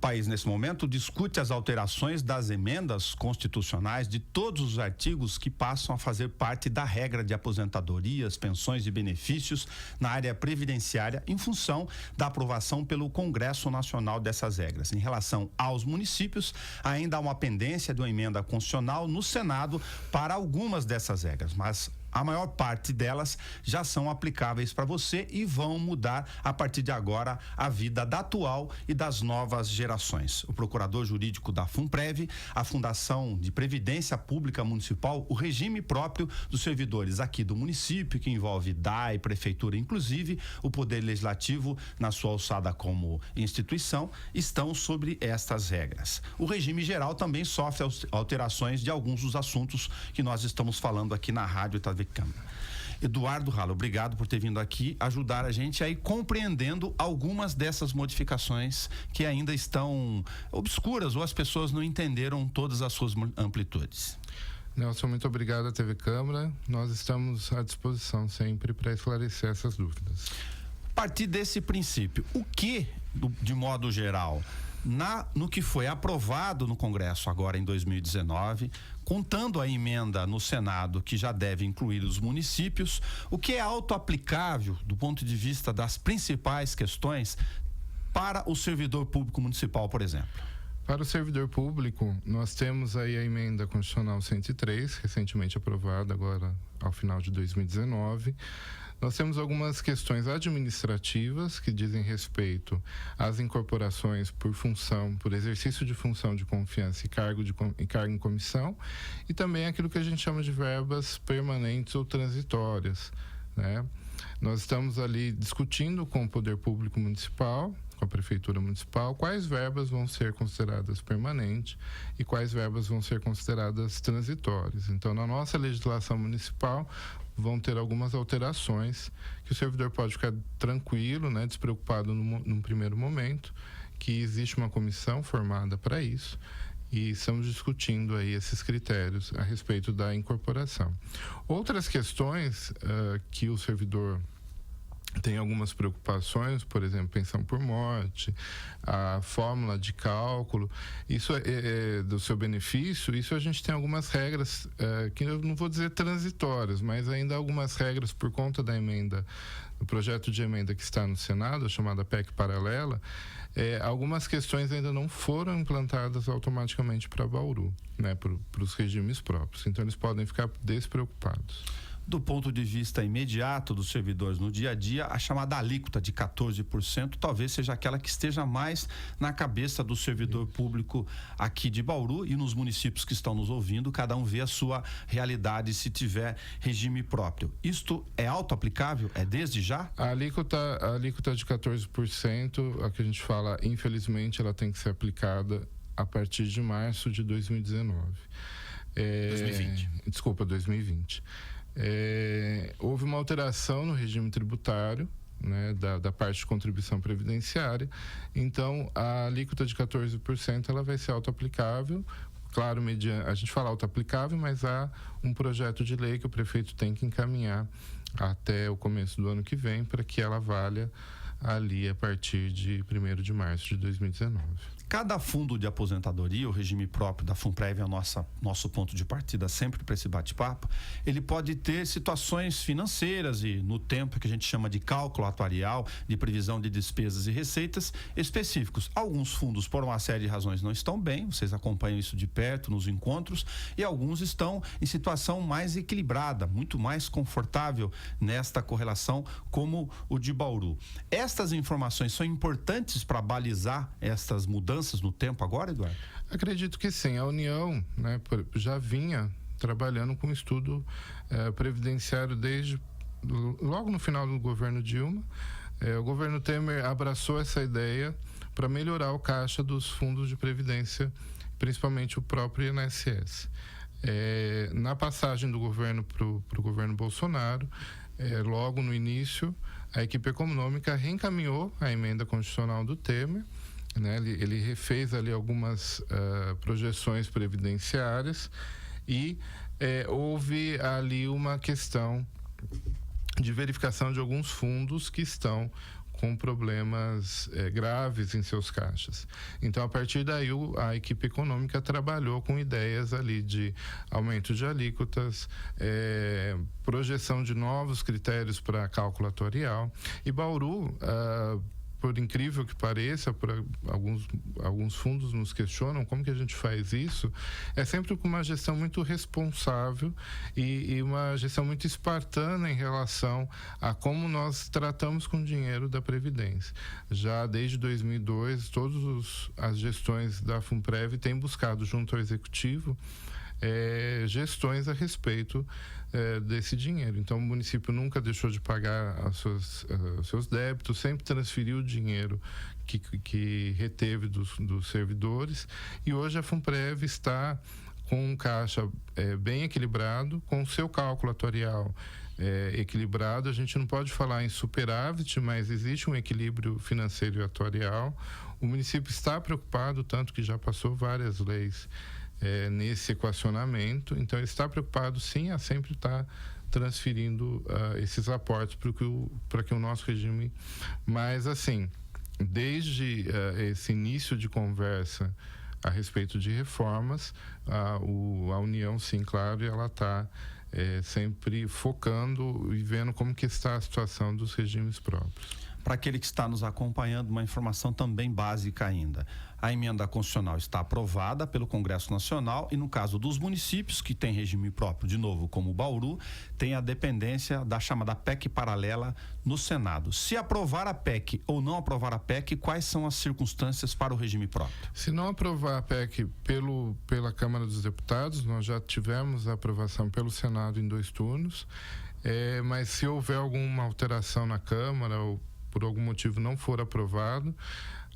país, nesse momento, discute as alterações das emendas constitucionais de todos os artigos que passam a fazer parte da regra de aposentadorias, pensões e benefícios na área previdenciária em função da aprovação pelo Congresso Nacional dessas regras. Em relação aos municípios, ainda há uma pendência de uma emenda constitucional no Senado para algumas dessas regras, mas a maior parte delas já são aplicáveis para você e vão mudar a partir de agora a vida da atual e das novas gerações. O procurador jurídico da FUNPREV, a Fundação de Previdência Pública Municipal, o regime próprio dos servidores aqui do município, que envolve DAE, prefeitura, inclusive o Poder Legislativo na sua alçada como instituição, estão sobre estas regras. O regime geral também sofre alterações de alguns dos assuntos que nós estamos falando aqui na Rádio Itavê Câmara. Eduardo Ralo, obrigado por ter vindo aqui ajudar a gente a ir compreendendo algumas dessas modificações que ainda estão obscuras ou as pessoas não entenderam todas as suas amplitudes. Nelson, muito obrigado à TV Câmara. Nós estamos à disposição sempre para esclarecer essas dúvidas. A partir desse princípio, o que, de modo geral, no que foi aprovado no Congresso agora em 2019, contando a emenda no Senado que já deve incluir os municípios, o que é autoaplicável do ponto de vista das principais questões para o servidor público municipal, por exemplo? Para o servidor público, nós temos aí a emenda constitucional 103, recentemente aprovada agora ao final de 2019. Nós temos algumas questões administrativas que dizem respeito às incorporações por exercício de função de confiança e cargo em comissão, e também aquilo que a gente chama de verbas permanentes ou transitórias, né? Nós estamos ali discutindo com o Poder Público Municipal, com a Prefeitura Municipal, quais verbas vão ser consideradas permanentes e quais verbas vão ser consideradas transitórias. Então, na nossa legislação municipal, vão ter algumas alterações que o servidor pode ficar tranquilo, né, despreocupado num primeiro momento, que existe uma comissão formada para isso e estamos discutindo aí esses critérios a respeito da incorporação. Outras questões que o servidor tem algumas preocupações, por exemplo, pensão por morte, a fórmula de cálculo, isso do seu benefício, isso a gente tem algumas regras que eu não vou dizer transitórias, mas ainda algumas regras por conta da emenda, do projeto de emenda que está no Senado, a chamada PEC paralela, algumas questões ainda não foram implantadas automaticamente para Bauru, né, para os regimes próprios, então eles podem ficar despreocupados. Do ponto de vista imediato dos servidores no dia a dia, a chamada alíquota de 14% talvez seja aquela que esteja mais na cabeça do servidor público aqui de Bauru e nos municípios que estão nos ouvindo, cada um vê a sua realidade se tiver regime próprio. Isto é auto-aplicável? É desde já? A alíquota de 14%, a que a gente fala, infelizmente, ela tem que ser aplicada a partir de março de 2019. 2020. Desculpa, 2020. Houve uma alteração no regime tributário, né, da parte de contribuição previdenciária, então a alíquota de 14% ela vai ser auto-aplicável. Claro, a gente fala auto-aplicável, mas há um projeto de lei que o prefeito tem que encaminhar até o começo do ano que vem para que ela valha ali a partir de 1º de março de 2019. Cada fundo de aposentadoria, o regime próprio da FUNPREV é o nosso ponto de partida sempre para esse bate-papo, ele pode ter situações financeiras e no tempo que a gente chama de cálculo atuarial, de previsão de despesas e receitas específicos. Alguns fundos, por uma série de razões, não estão bem, vocês acompanham isso de perto nos encontros, e alguns estão em situação mais equilibrada, muito mais confortável nesta correlação, como o de Bauru. Estas informações são importantes para balizar estas mudanças no tempo agora, Eduardo? Acredito que sim. A União, né, já vinha trabalhando com estudo previdenciário desde logo no final do governo Dilma. O governo Temer abraçou essa ideia para melhorar o caixa dos fundos de previdência, principalmente o próprio INSS. Na passagem do governo para o governo Bolsonaro, logo no início, a equipe econômica reencaminhou a emenda constitucional do Temer, né? Ele refez ali algumas projeções previdenciárias e houve ali uma questão de verificação de alguns fundos que estão com problemas graves em seus caixas. Então, a partir daí, a equipe econômica trabalhou com ideias ali de aumento de alíquotas, projeção de novos critérios para cálculo atuarial. E Bauru, por incrível que pareça, alguns fundos nos questionam como que a gente faz isso, é sempre com uma gestão muito responsável e uma gestão muito espartana em relação a como nós tratamos com o dinheiro da Previdência. Já desde 2002, todas as gestões da Funprev têm buscado, junto ao Executivo, gestões a respeito desse dinheiro. Então, o município nunca deixou de pagar os seus débitos, sempre transferiu o dinheiro que reteve dos servidores, e hoje a Funprev está com um caixa bem equilibrado, com o seu cálculo atuarial equilibrado. A gente não pode falar em superávit, mas existe um equilíbrio financeiro e atuarial. O município está preocupado, tanto que já passou várias leis nesse equacionamento, então ele está preocupado sim a sempre estar transferindo esses aportes para que o nosso regime, mas assim, desde esse início de conversa a respeito de reformas, a União, sim, claro, ela está sempre focando e vendo como que está a situação dos regimes próprios. Para aquele que está nos acompanhando, uma informação também básica ainda. A emenda constitucional está aprovada pelo Congresso Nacional e, no caso dos municípios que têm regime próprio, de novo, como o Bauru, tem a dependência da chamada PEC paralela no Senado. Se aprovar a PEC ou não aprovar a PEC, quais são as circunstâncias para o regime próprio? Se não aprovar a PEC pela Câmara dos Deputados, nós já tivemos a aprovação pelo Senado em 2 turnos, mas se houver alguma alteração na Câmara ou por algum motivo não for aprovado,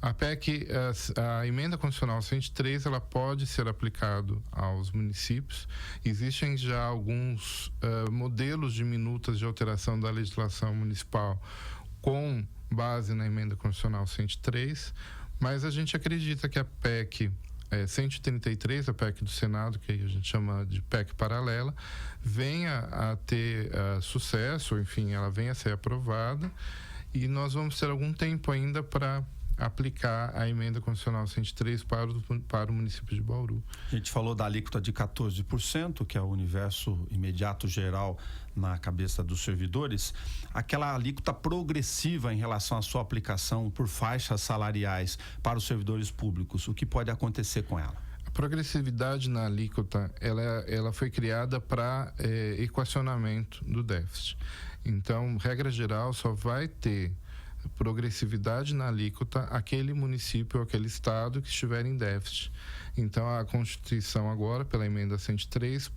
a PEC, a emenda constitucional 103, ela pode ser aplicado aos municípios. Existem já alguns modelos de minutas de alteração da legislação municipal com base na emenda constitucional 103, mas a gente acredita que a PEC 133, a PEC do Senado, que a gente chama de PEC paralela, venha a ter sucesso, enfim, ela venha a ser aprovada, e nós vamos ter algum tempo ainda para aplicar a emenda constitucional 103 para o município de Bauru. A gente falou da alíquota de 14%, que é o universo imediato geral na cabeça dos servidores. Aquela alíquota progressiva em relação à sua aplicação por faixas salariais para os servidores públicos, o que pode acontecer com ela? A progressividade na alíquota, ela foi criada para equacionamento do déficit. Então, regra geral, só vai ter progressividade na alíquota aquele município ou aquele estado que estiver em déficit. Então, a Constituição agora, pela emenda 103,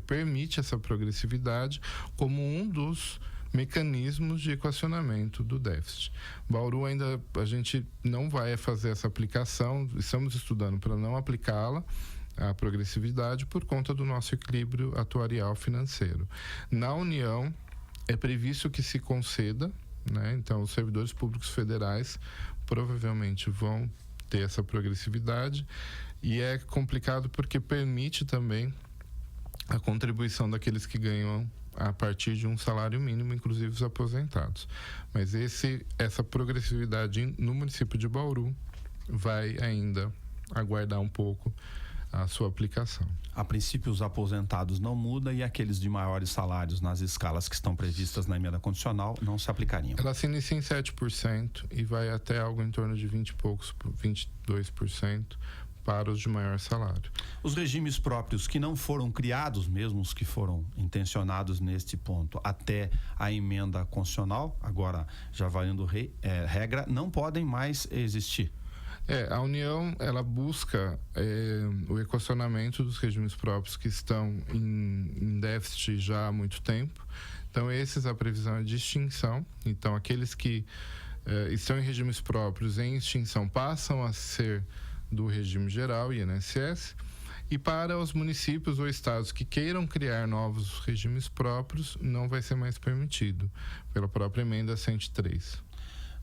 permite essa progressividade como um dos mecanismos de equacionamento do déficit. Bauru ainda, a gente não vai fazer essa aplicação, estamos estudando para não aplicá-la, a progressividade, por conta do nosso equilíbrio atuarial financeiro. Na União, é previsto que se conceda, né? Então, os servidores públicos federais provavelmente vão ter essa progressividade, e é complicado porque permite também a contribuição daqueles que ganham a partir de um salário mínimo, inclusive os aposentados. Mas essa progressividade no município de Bauru vai ainda aguardar um pouco a sua aplicação. A princípio, os aposentados não mudam e aqueles de maiores salários nas escalas que estão previstas na emenda constitucional não se aplicariam. Ela se inicia em 7% e vai até algo em torno de 20 e poucos, 22% para os de maior salário. Os regimes próprios que não foram criados, mesmo os que foram intencionados neste ponto, até a emenda constitucional, agora já valendo regra, não podem mais existir. A União, ela busca o equacionamento dos regimes próprios que estão em déficit já há muito tempo. Então, a previsão é de extinção. Então, aqueles que estão em regimes próprios em extinção passam a ser do regime geral, INSS. E para os municípios ou estados que queiram criar novos regimes próprios, não vai ser mais permitido, pela própria emenda 103.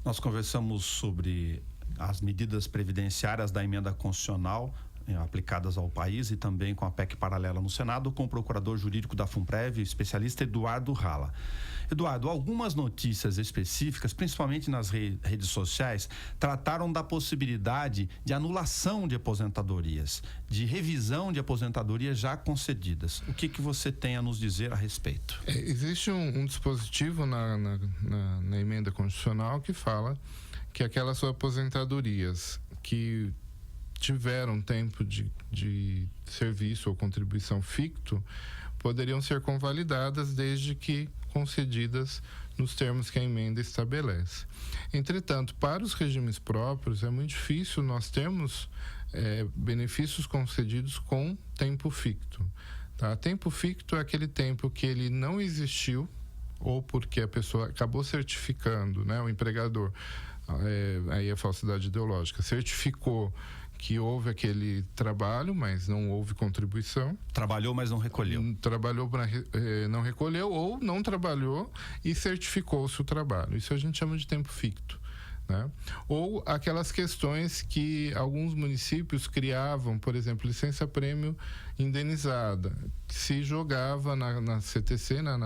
Nós conversamos sobre as medidas previdenciárias da emenda constitucional aplicadas ao país e também com a PEC paralela no Senado, com o procurador jurídico da Funprev, especialista Eduardo Rala. Eduardo, algumas notícias específicas, principalmente nas redes sociais, trataram da possibilidade de anulação de aposentadorias, de revisão de aposentadorias já concedidas. O que você tem a nos dizer a respeito? Existe um dispositivo na emenda constitucional que fala que aquelas aposentadorias que tiveram tempo de serviço ou contribuição ficto poderiam ser convalidadas desde que concedidas nos termos que a emenda estabelece. Entretanto, para os regimes próprios é muito difícil nós termos benefícios concedidos com tempo ficto. Tá? Tempo ficto é aquele tempo que ele não existiu ou porque a pessoa acabou certificando, né, o empregador, aí é falsidade ideológica, certificou que houve aquele trabalho, mas não houve contribuição. Trabalhou, mas não recolheu. Trabalhou, não recolheu, ou não trabalhou e certificou-se o trabalho. Isso a gente chama de tempo ficto. Né? Ou aquelas questões que alguns municípios criavam, por exemplo, licença-prêmio indenizada, se jogava na CTC, na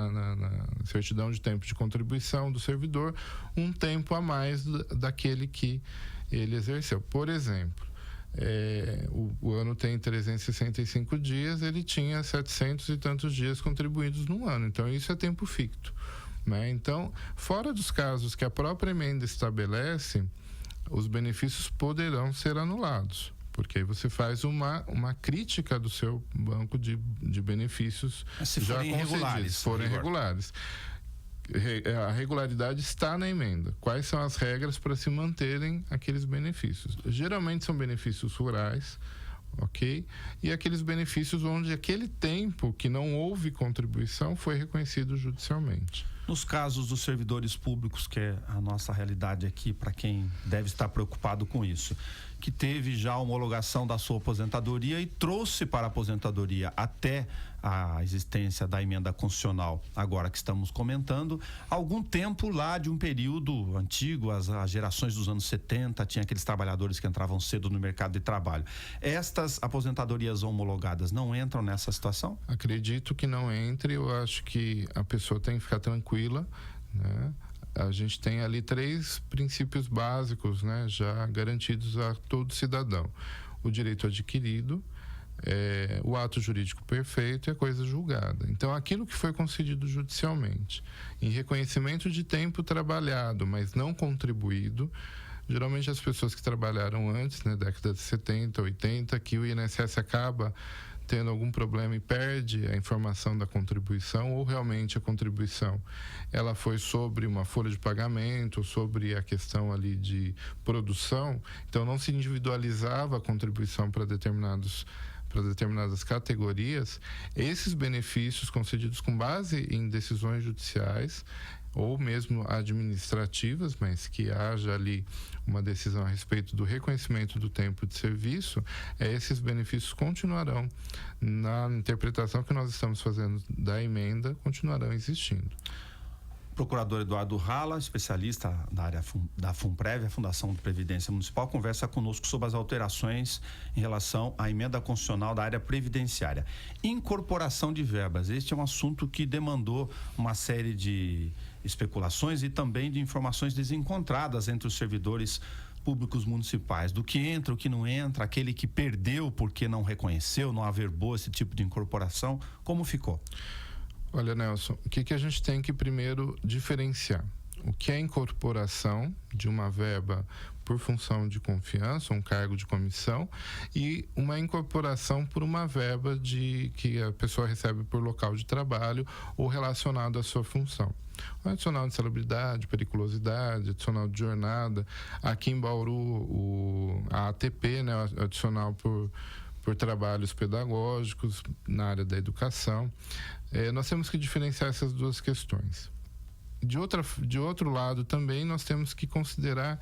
certidão de tempo de contribuição do servidor, um tempo a mais daquele que ele exerceu. Por exemplo, o ano tem 365 dias, ele tinha 700 e tantos dias contribuídos no ano, então isso é tempo ficto, né? Então, fora dos casos que a própria emenda estabelece, os benefícios poderão ser anulados, porque aí você faz uma crítica do seu banco de benefícios se já forem concedidos, se forem irregulares. A regularidade está na emenda. Quais são as regras para se manterem aqueles benefícios? Geralmente são benefícios rurais, ok? E aqueles benefícios onde aquele tempo que não houve contribuição foi reconhecido judicialmente. Nos casos dos servidores públicos, que é a nossa realidade aqui, para quem deve estar preocupado com isso, que teve já a homologação da sua aposentadoria e trouxe para a aposentadoria até a existência da emenda constitucional, agora que estamos comentando, algum tempo lá de um período antigo, as gerações dos anos 70, tinha aqueles trabalhadores que entravam cedo no mercado de trabalho. Estas aposentadorias homologadas não entram nessa situação? Acredito que não entre, eu acho que a pessoa tem que ficar tranquila, né? A gente tem ali 3 princípios básicos, né, já garantidos a todo cidadão: o direito adquirido, o ato jurídico perfeito e a coisa julgada. Então, aquilo que foi concedido judicialmente, em reconhecimento de tempo trabalhado, mas não contribuído, geralmente as pessoas que trabalharam antes, né, década de 70, 80, que o INSS acaba tendo algum problema e perde a informação da contribuição, ou realmente a contribuição ela foi sobre uma folha de pagamento, sobre a questão ali de produção, então não se individualizava a contribuição para determinadas categorias. Esses benefícios concedidos com base em decisões judiciais ou mesmo administrativas, mas que haja ali uma decisão a respeito do reconhecimento do tempo de serviço, esses benefícios continuarão, na interpretação que nós estamos fazendo da emenda, continuarão existindo. Procurador Eduardo Rala, especialista da área da FUNPREV, a Fundação de Previdência Municipal, conversa conosco sobre as alterações em relação à emenda constitucional da área previdenciária. Incorporação de verbas, este é um assunto que demandou uma série de especulações e também de informações desencontradas entre os servidores públicos municipais, do que entra, o que não entra, aquele que perdeu porque não reconheceu, não averbou esse tipo de incorporação, como ficou? Olha, Nelson, o que a gente tem que primeiro diferenciar? O que é incorporação de uma verba por função de confiança, um cargo de comissão, e uma incorporação por uma verba que a pessoa recebe por local de trabalho ou relacionado à sua função. O adicional de salubridade, periculosidade, adicional de jornada. Aqui em Bauru, a ATP, né, adicional por trabalhos pedagógicos na área da educação. Nós temos que diferenciar essas duas questões. De outro lado, também nós temos que considerar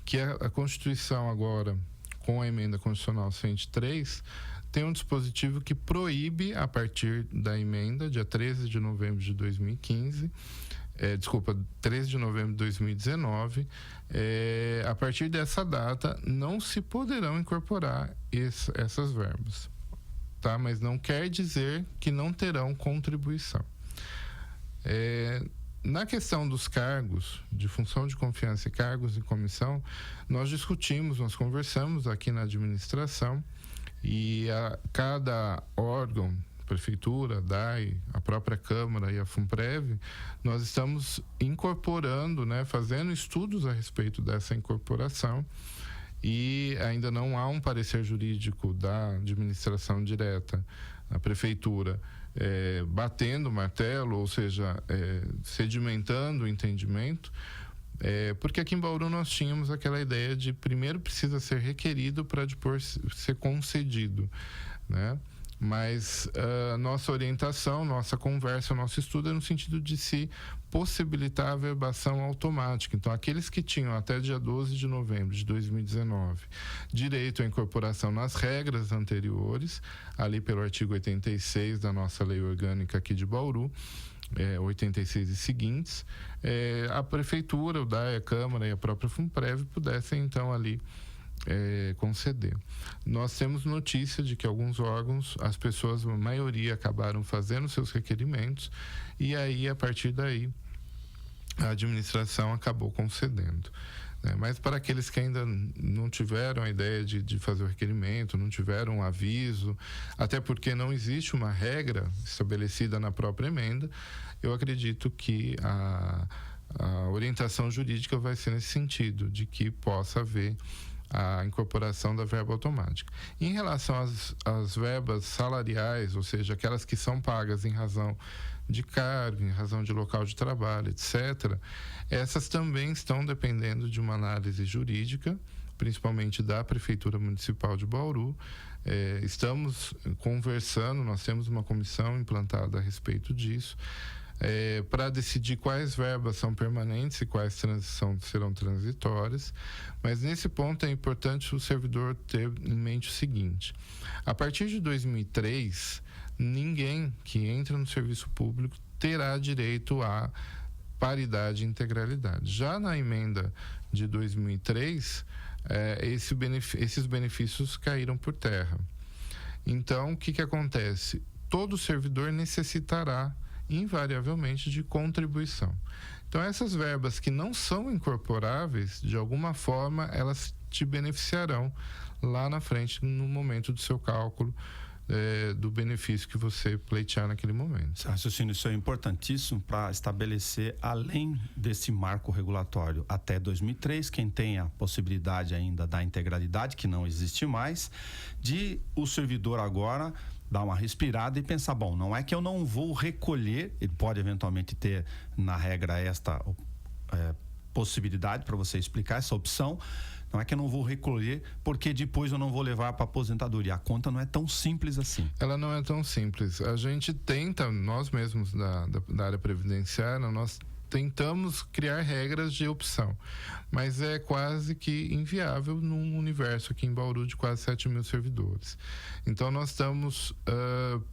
que a Constituição agora, com a emenda constitucional 103, tem um dispositivo que proíbe, a partir da emenda, dia 13 de novembro de 2015, 13 de novembro de 2019, a partir dessa data, não se poderão incorporar essas verbas. Tá? Mas não quer dizer que não terão contribuição. Na questão dos cargos, de função de confiança e cargos em comissão, nós conversamos aqui na administração e cada órgão, Prefeitura, DAI, a própria Câmara e a FUNPREV, nós estamos incorporando, fazendo estudos a respeito dessa incorporação e ainda não há um parecer jurídico da administração direta, a Prefeitura, batendo o martelo, ou seja, sedimentando o entendimento, porque aqui em Bauru nós tínhamos aquela ideia de primeiro precisa ser requerido para depois ser concedido, Mas nossa orientação, nossa conversa, nosso estudo é no sentido de se possibilitar a verbação automática. Então, aqueles que tinham até dia 12 de novembro de 2019 direito à incorporação nas regras anteriores, ali pelo artigo 86 da nossa lei orgânica aqui de Bauru, 86 e seguintes, a Prefeitura, o DAE, a Câmara e a própria FUNPREV pudessem, então, ali conceder. Nós temos notícia de que alguns órgãos, as pessoas, a maioria, acabaram fazendo seus requerimentos e aí, a partir daí, a administração acabou concedendo. Mas para aqueles que ainda não tiveram a ideia de fazer o requerimento, não tiveram um aviso, até porque não existe uma regra estabelecida na própria emenda, eu acredito que a orientação jurídica vai ser nesse sentido, de que possa haver a incorporação da verba automática. Em relação às verbas salariais, ou seja, aquelas que são pagas em razão de cargo, em razão de local de trabalho, etc., essas também estão dependendo de uma análise jurídica, principalmente da Prefeitura Municipal de Bauru. Estamos conversando, nós temos uma comissão implantada a respeito disso, para decidir quais verbas são permanentes e quais serão transitórias, mas nesse ponto é importante o servidor ter em mente o seguinte: a partir de 2003, ninguém que entra no serviço público terá direito à paridade e integralidade. Já na emenda de 2003, esses benefícios caíram por terra. Então, o que acontece? Todo servidor necessitará invariavelmente de contribuição. Então, essas verbas que não são incorporáveis, de alguma forma, elas te beneficiarão lá na frente, no momento do seu cálculo do benefício que você pleitear naquele momento. Esse raciocínio, isso é importantíssimo para estabelecer, além desse marco regulatório até 2003, quem tem a possibilidade ainda da integralidade, que não existe mais, de o servidor agora dar uma respirada e pensar, bom, não é que eu não vou recolher, ele pode eventualmente ter na regra esta possibilidade para você explicar essa opção, não é que eu não vou recolher porque depois eu não vou levar para aposentadoria. A conta não é tão simples assim. Ela não é tão simples. A gente tenta, nós mesmos da área previdenciária, nós tentamos criar regras de opção, mas é quase que inviável num universo aqui em Bauru de quase 7 mil servidores. Então nós estamos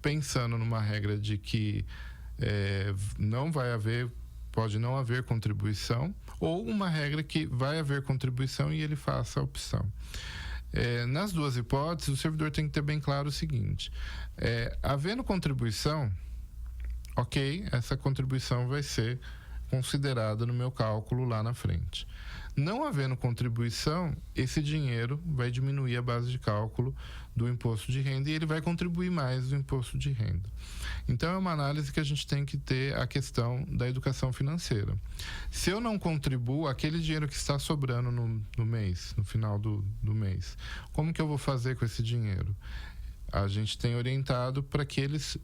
pensando numa regra de que não vai haver, pode não haver contribuição, ou uma regra que vai haver contribuição e ele faça a opção. Nas duas hipóteses, o servidor tem que ter bem claro o seguinte: havendo contribuição, ok, essa contribuição vai ser considerada no meu cálculo lá na frente. Não havendo contribuição, esse dinheiro vai diminuir a base de cálculo do imposto de renda e ele vai contribuir mais do imposto de renda. Então, é uma análise que a gente tem que ter a questão da educação financeira. Se eu não contribuo, aquele dinheiro que está sobrando no mês, no final do mês, como que eu vou fazer com esse dinheiro? A gente tem orientado para que eles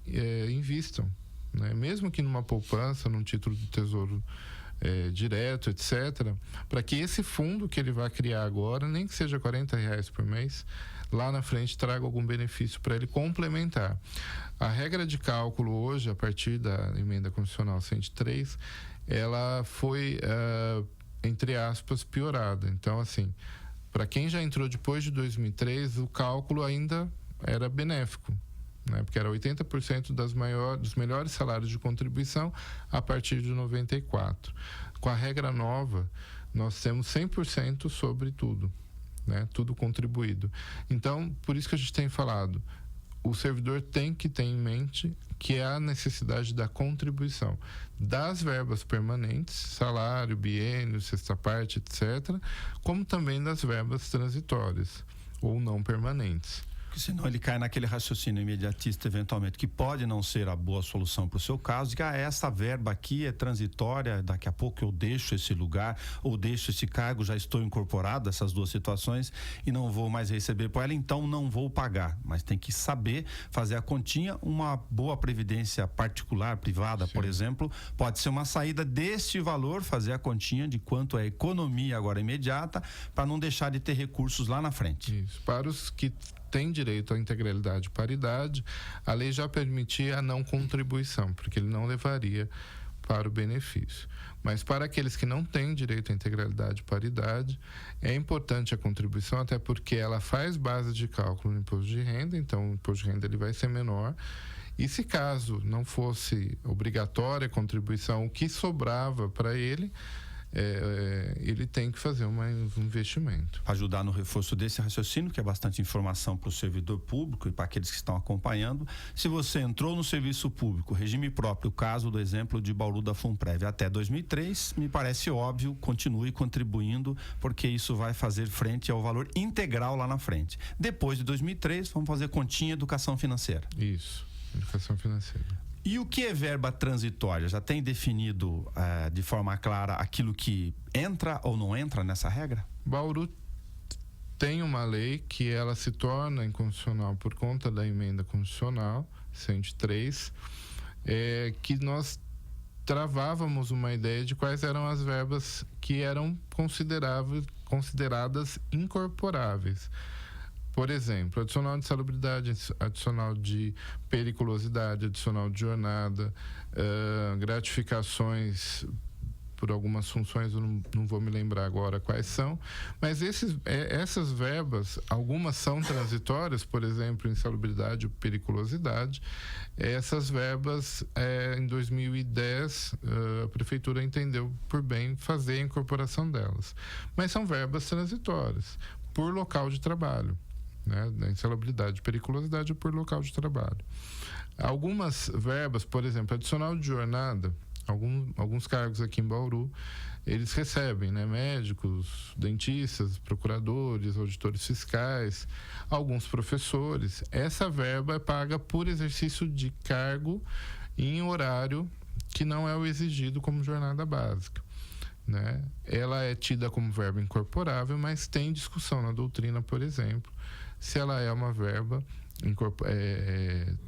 invistam, mesmo que numa poupança, num título do Tesouro direto, etc., para que esse fundo que ele vai criar agora, nem que seja R$40 por mês, lá na frente traga algum benefício para ele complementar. A regra de cálculo hoje, a partir da emenda constitucional 103, ela foi, entre aspas, piorada. Então, assim, para quem já entrou depois de 2003, o cálculo ainda era benéfico, porque era 80% dos melhores salários de contribuição a partir de 94. Com a regra nova, nós temos 100% sobre tudo, tudo contribuído. Então, por isso que a gente tem falado, o servidor tem que ter em mente que é a necessidade da contribuição das verbas permanentes, salário, biênio, sexta parte, etc., como também das verbas transitórias ou não permanentes. Porque senão ele cai naquele raciocínio imediatista, eventualmente, que pode não ser a boa solução para o seu caso, de que essa verba aqui é transitória, daqui a pouco eu deixo esse lugar, ou deixo esse cargo, já estou incorporado, essas duas situações, e não vou mais receber por ela, então não vou pagar. Mas tem que saber fazer a continha. Uma boa previdência particular, privada, por exemplo, pode ser uma saída deste valor, fazer a continha de quanto é a economia agora imediata, para não deixar de ter recursos lá na frente. Isso. Para os que tem direito à integralidade e paridade, a lei já permitia a não contribuição, porque ele não levaria para o benefício. Mas para aqueles que não têm direito à integralidade e paridade, é importante a contribuição, até porque ela faz base de cálculo no imposto de renda, então o imposto de renda ele vai ser menor. E se caso não fosse obrigatória a contribuição, o que sobrava para ele, ele tem que fazer um investimento. Ajudar no reforço desse raciocínio, que é bastante informação para o servidor público e para aqueles que estão acompanhando. Se você entrou no serviço público, regime próprio, o caso do exemplo de Bauru da Funprev, até 2003, me parece óbvio, continue contribuindo, porque isso vai fazer frente ao valor integral lá na frente. Depois de 2003, vamos fazer continha educação financeira. Isso, educação financeira. E o que é verba transitória? Já tem definido de forma clara aquilo que entra ou não entra nessa regra? Bauru tem uma lei que ela se torna inconstitucional por conta da emenda constitucional 103, que nós travávamos uma ideia de quais eram as verbas que eram consideradas incorporáveis. Por exemplo, adicional de salubridade, adicional de periculosidade, adicional de jornada, gratificações por algumas funções, eu não vou me lembrar agora quais são, mas essas verbas, algumas são transitórias, por exemplo, insalubridade ou periculosidade. Essas verbas, em 2010, a prefeitura entendeu por bem fazer a incorporação delas, mas são verbas transitórias, por local de trabalho. Da insalubridade e periculosidade por local de trabalho. Algumas verbas, por exemplo, adicional de jornada, alguns cargos aqui em Bauru, eles recebem, médicos, dentistas, procuradores, auditores fiscais, alguns professores. Essa verba é paga por exercício de cargo em horário que não é o exigido como jornada básica. Ela é tida como verba incorporável, mas tem discussão na doutrina, por exemplo, se ela é uma verba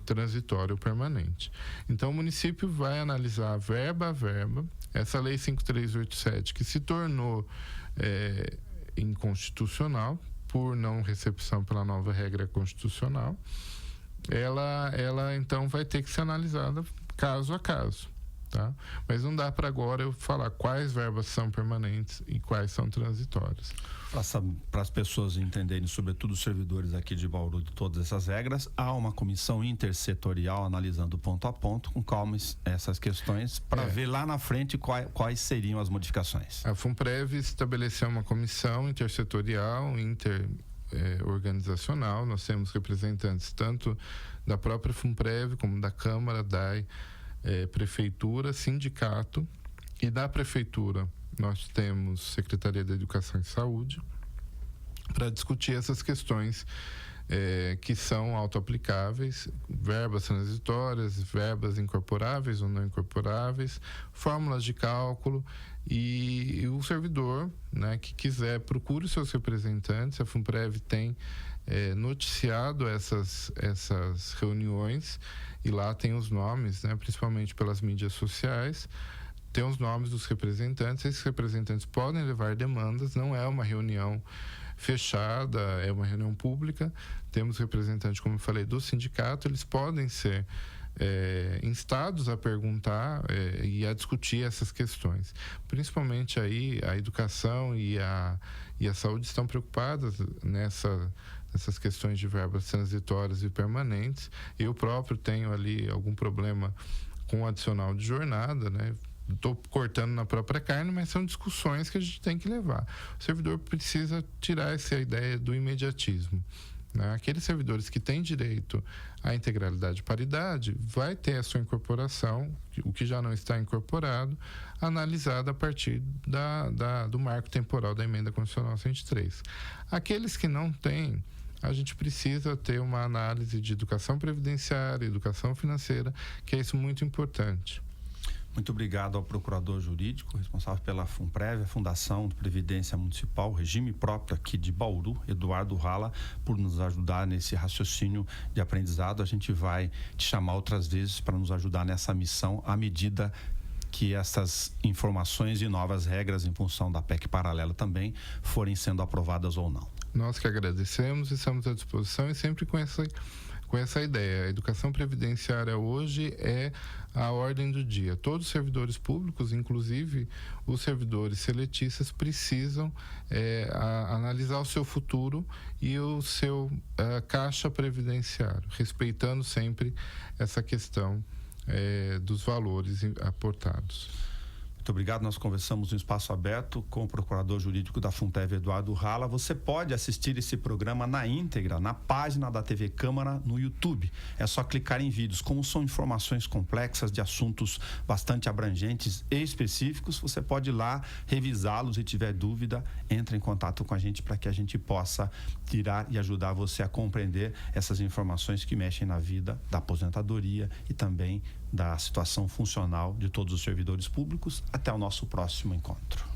transitória ou permanente. Então, o município vai analisar verba a verba. Essa lei 5387, que se tornou inconstitucional por não recepção pela nova regra constitucional, ela então vai ter que ser analisada caso a caso. Tá? Mas não dá para agora eu falar quais verbas são permanentes e quais são transitórias. Para as pessoas entenderem, sobretudo os servidores aqui de Bauru, de todas essas regras, há uma comissão intersetorial analisando ponto a ponto, com calma, essas questões, para ver lá na frente quais seriam as modificações. A Funprev estabeleceu uma comissão intersetorial, organizacional. Nós temos representantes tanto da própria Funprev como da Câmara, DAI, prefeitura, sindicato, e da prefeitura nós temos Secretaria da Educação e Saúde para discutir essas questões que são autoaplicáveis, verbas transitórias, verbas incorporáveis ou não incorporáveis, fórmulas de cálculo, e o servidor, que quiser, procure os seus representantes. A Funprev tem noticiado essas reuniões, e lá tem os nomes, principalmente pelas mídias sociais, tem os nomes dos representantes. Esses representantes podem levar demandas, não é uma reunião fechada, é uma reunião pública. Temos representantes, como eu falei, do sindicato, eles podem ser instados a perguntar e a discutir essas questões. Principalmente aí a educação e a saúde estão preocupadas nessas questões de verbas transitórias e permanentes. Eu próprio tenho ali algum problema com o adicional de jornada, Estou cortando na própria carne, mas são discussões que a gente tem que levar. O servidor precisa tirar essa ideia do imediatismo. né? Aqueles servidores que têm direito à integralidade e paridade vai ter a sua incorporação, o que já não está incorporado, analisada a partir do marco temporal da Emenda Constitucional 103. Aqueles que não têm, a gente precisa ter uma análise de educação previdenciária, educação financeira, que é isso muito importante. Muito obrigado ao procurador jurídico responsável pela FUNPREV, a Fundação de Previdência Municipal, regime próprio aqui de Bauru, Eduardo Rala, por nos ajudar nesse raciocínio de aprendizado. A gente vai te chamar outras vezes para nos ajudar nessa missão à medida que essas informações e novas regras em função da PEC paralela também forem sendo aprovadas ou não. Nós que agradecemos e estamos à disposição e sempre com essa ideia. A educação previdenciária hoje é a ordem do dia. Todos os servidores públicos, inclusive os servidores seletistas, precisam analisar o seu futuro e o seu caixa previdenciário, respeitando sempre essa questão dos valores aportados. Muito obrigado. Nós conversamos no Espaço Aberto com o procurador jurídico da FUNPREV, Eduardo Rala. Você pode assistir esse programa na íntegra, na página da TV Câmara no YouTube. É só clicar em vídeos. Como são informações complexas de assuntos bastante abrangentes e específicos, você pode ir lá revisá-los e tiver dúvida, entre em contato com a gente para que a gente possa tirar e ajudar você a compreender essas informações que mexem na vida da aposentadoria e também da situação funcional de todos os servidores públicos. Até o nosso próximo encontro.